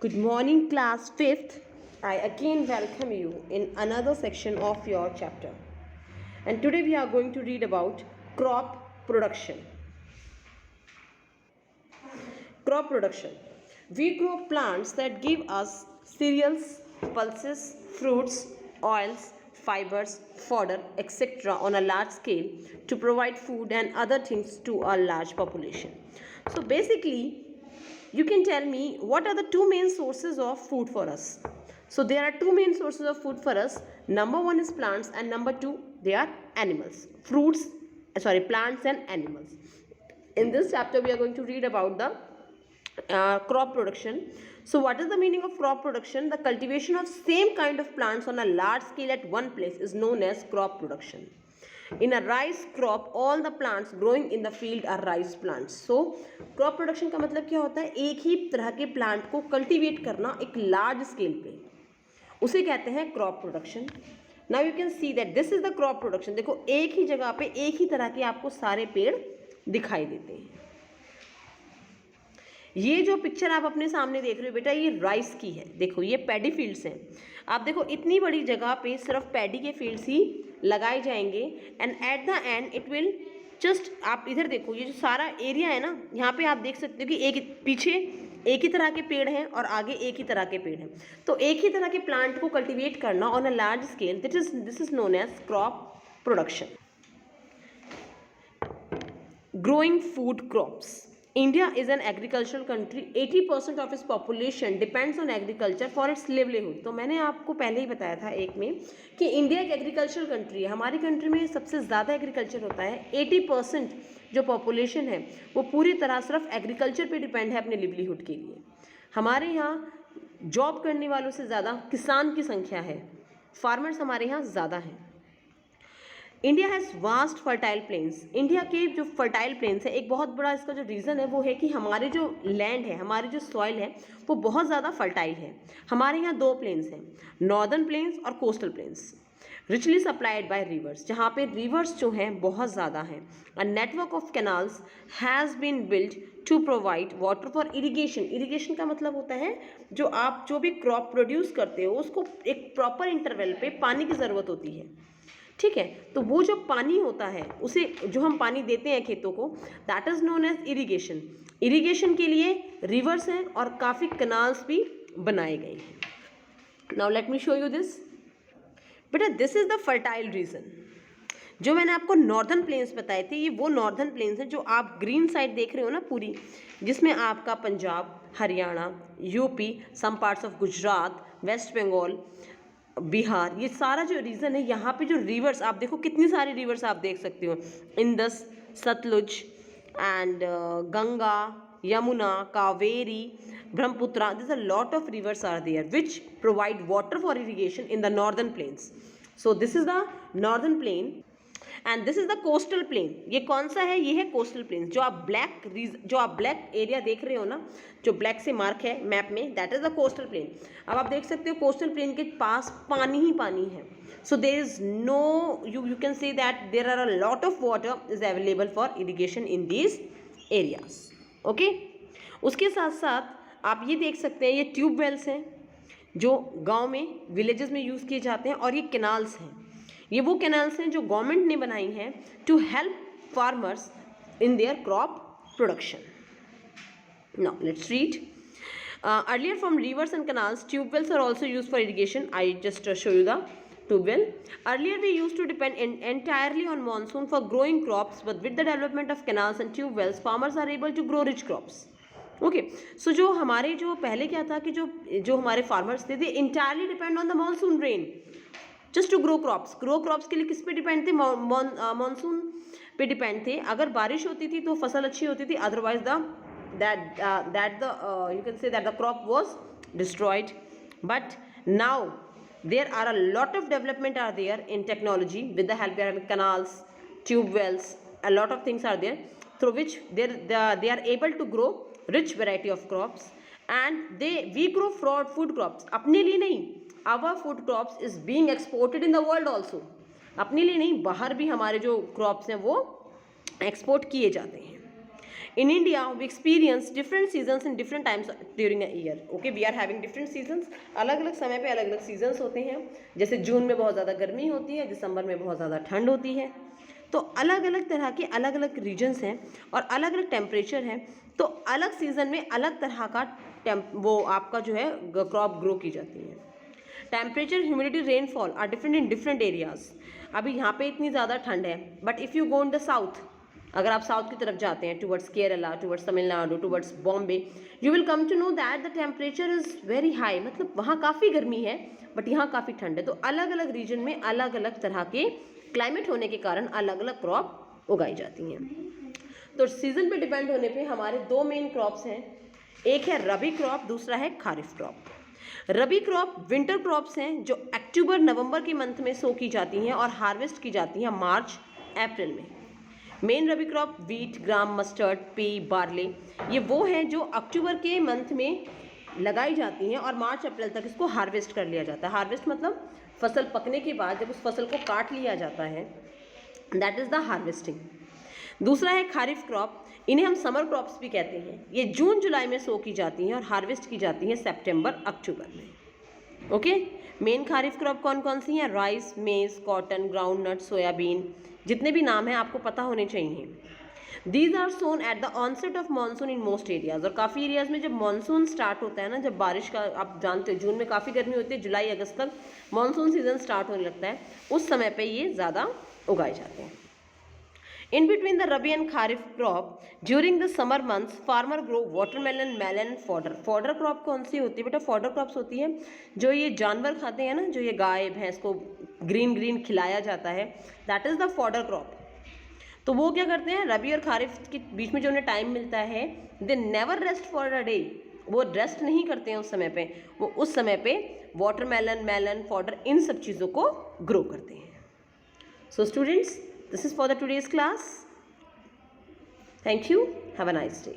Good morning, class 5th. I again welcome you in another section of your chapter. And today we are going to read about crop production. Crop production. We grow plants that give us cereals, pulses, fruits, oils, fibers, fodder, etc. on a large scale to provide food and other things to a large population. So basically, you can tell me what are the two main sources of food for us. So there are two main sources of food for us. Number one is plants and number two they are animals. Plants and animals. In this chapter we are going to read about the crop production. So what is the meaning of crop production? The cultivation of same kind of plants on a large scale at one place is known as crop production. In a rice crop, all the plants growing in the field are rice plants. So crop production का मतलब क्या होता है? एक ही तरह के plant को cultivate करना एक लार्ज स्केल पे, उसे कहते हैं crop production. Now you can see that this is the crop production. देखो एक ही जगह पे एक ही तरह के आपको सारे पेड़ दिखाई देते हैं. ये जो पिक्चर आप अपने सामने देख रहे हो बेटा, ये राइस की है. देखो ये पैडी फील्ड्स हैं. आप देखो इतनी बड़ी जगह पे सिर्फ पैडी के फील्ड्स ही लगाए जाएंगे and at the end it will just, आप इधर देखो ये जो सारा एरिया है ना, यहाँ पे आप देख सकते हो कि एक पीछे एक ही तरह के पेड़ हैं और आगे एक ही तरह के पेड़ हैं. तो एक ही तरह के प्लांट को कल्टीवेट करना on a large scale, this is known as crop production. Growing food crops. India is an agricultural country. 80% of its population depends on agriculture for its livelihood. तो मैंने आपको पहले ही बताया था एक में कि इंडिया एक एग्रीकल्चरल कंट्री है. हमारी कंट्री में सबसे ज़्यादा एग्रीकल्चर होता है. 80% जो पॉपुलेशन है वो पूरी तरह सिर्फ एग्रीकल्चर पे डिपेंड है अपने लिवलीहुड के लिए. हमारे यहाँ जॉब करने वालों से ज़्यादा किसान की संख्या है. फार्मर्स हमारे यहाँ ज़्यादा हैं. India has vast fertile planes. India के जो फर्टाइल प्लेन्स है, एक बहुत बड़ा इसका जो रीज़न है वो है कि हमारे जो लैंड है, हमारी जो सॉइल है वो बहुत ज़्यादा फर्टाइल है. हमारे यहाँ दो प्लेन्स हैं, नॉर्दर्न प्लेन्स और coastal plains, richly supplied by rivers, जहाँ पे रिवर्स जो हैं बहुत ज़्यादा हैं. A network of canals has been build to provide water for irrigation. Irrigation का मतलब होता है जो आप जो भी क्रॉप प्रोड्यूस करते हो उसको एक प्रॉपर इंटरवल पे पानी की ज़रूरत होती है. ठीक है, तो वो जो पानी होता है उसे जो हम पानी देते हैं खेतों को, that is known as irrigation. Irrigation के लिए रिवर्स हैं और काफ़ी कनाल्स भी बनाए गए हैं. Now let me show you this. बेटा this is the fertile region. जो मैंने आपको नॉर्दर्न प्लेन्स बताए थे, ये वो नॉर्दर्न प्लेन्स हैं जो आप ग्रीन साइड देख रहे हो ना पूरी, जिसमें आपका Punjab, Haryana, UP, some parts of Gujarat, West Bengal, Bihar, ये सारा जो रीजन है, यहाँ पे जो रिवर्स आप देखो कितनी सारी रिवर्स आप देख सकते हो. Indus, Sutlej and Ganga, Yamuna, Kaveri, Brahmaputra. This a lot of rivers are there which provide water for irrigation in the northern plains. So this is the northern plain and this is the coastal plain. ये कौन सा है? ये है कोस्टल प्लेन. जो आप black area देख रहे हो ना, जो ब्लैक से मार्क है मैप में, that is the coastal plane. अब आप देख सकते हो कोस्टल प्लेन के पास पानी ही पानी है. So there is no, you can say that there are a lot of water is available for irrigation in these areas. Okay, उसके साथ साथ आप ये देख सकते हैं, ये ट्यूब वेल्स हैं जो गाँव में, विलेजेस में यूज़ किए जाते हैं, और ये कैनाल्स हैं. ये वो कैनाल्स हैं जो गवर्नमेंट ने बनाई हैं to help farmers in their crop production. Now let's read. Earlier from rivers and canals, tube wells are also used for irrigation. I just show you the tube well. Earlier we used to depend entirely on monsoon for growing crops, but with the development of canals and tube wells, farmers are able to grow rich crops. Okay, so जो हमारे जो पहले क्या था कि जो हमारे farmers थे, they entirely depend on the monsoon rain just to grow crops. Grow crops के लिए किस पे डिपेंड थे? मानसून पे डिपेंड थे. अगर बारिश होती थी तो फसल अच्छी होती थी, otherwise you can say that the crop was destroyed. But now there are a lot of development are there in technology with the help of canals, tube wells, a lot of things are there through which they are able to grow rich variety of crops. And we grow food crops अपने लिए नहीं. Our food crops is being exported in the world also. अपने लिए नहीं, बाहर भी हमारे जो क्रॉप्स हैं वो एक्सपोर्ट किए जाते हैं. In India, we experience different seasons in different times during a year. Okay, we are having different seasons. अलग अलग समय पे अलग अलग सीजन्स होते हैं. जैसे जून में बहुत ज़्यादा गर्मी होती है, दिसंबर में बहुत ज़्यादा ठंड होती है. तो अलग अलग तरह के अलग अलग रीजन्स हैं और अलग अलग टेम्परेचर हैं. तो अलग सीजन में अलग तरह का वो आपका जो है क्रॉप ग्रो की जाती है. Temperature, humidity, rainfall are different in different areas. अभी यहाँ पे इतनी ज़्यादा ठंड है, but if you go in the south, अगर आप साउथ की तरफ जाते हैं towards Kerala, towards Tamil Nadu, towards Bombay, you will come to know that the temperature is very high. मतलब वहाँ काफ़ी गर्मी है बट यहाँ काफ़ी ठंड है. तो अलग अलग रीजन में अलग अलग तरह के क्लाइमेट होने के कारण अलग अलग क्रॉप उगाई जाती हैं. तो सीजन पे डिपेंड होने पे हमारे दो मेन क्रॉप्स हैं. एक है रबी क्रॉप, दूसरा है खारिफ क्रॉप. रबी क्रॉप विंटर क्रॉप्स हैं जो अक्टूबर नवंबर के मंथ में सो की जाती हैं और हार्वेस्ट की जाती हैं मार्च अप्रैल में. मेन रबी क्रॉप वीट, ग्राम, मस्टर्ड, पे, बार्ले, ये वो हैं जो अक्टूबर के मंथ में लगाई जाती हैं और मार्च अप्रैल तक इसको हार्वेस्ट कर लिया जाता है. हार्वेस्ट मतलब फसल पकने के बाद जब उस फसल को काट लिया जाता है, दैट इज़ द हार्वेस्टिंग. दूसरा है खारिफ क्रॉप. इन्हें हम समर क्रॉप्स भी कहते हैं. ये जून जुलाई में सो की जाती हैं और हार्वेस्ट की जाती हैं सितंबर अक्टूबर में. ओके, मेन खारिफ क्रॉप कौन कौन सी हैं? राइस, मेज, कॉटन, ग्राउंड नट, सोयाबीन, जितने भी नाम हैं आपको पता होने चाहिए. These are sown at the onset of monsoon in most areas. और काफ़ी एरियाज में जब मानसून स्टार्ट होता है ना, जब बारिश का, आप जानते हो जून में काफ़ी गर्मी होती है, जुलाई अगस्त तक मानसून सीजन स्टार्ट होने लगता है, उस समय पे ये ज़्यादा उगाए जाते हैं. In between the Rabi and Kharif crop, during the summer months, farmer grow watermelon, melon and fodder. Fodder crop कौन सी होती है बेटा? fodder crops होती है जो ये जानवर खाते हैं ना, जो ये गाय भैंस को ग्रीन ग्रीन खिलाया जाता है, that is the fodder crop. तो वो क्या करते हैं, रबी और खारिफ के बीच में जो उन्हें टाइम मिलता है, they never rest for a day. वो रेस्ट नहीं करते हैं उस समय पे. वो उस समय पे वाटरमेलन, मेलन, फॉडर, इन सब चीज़ों को ग्रो करते हैं. So students, this is for the today's class. Thank you. Have a nice day.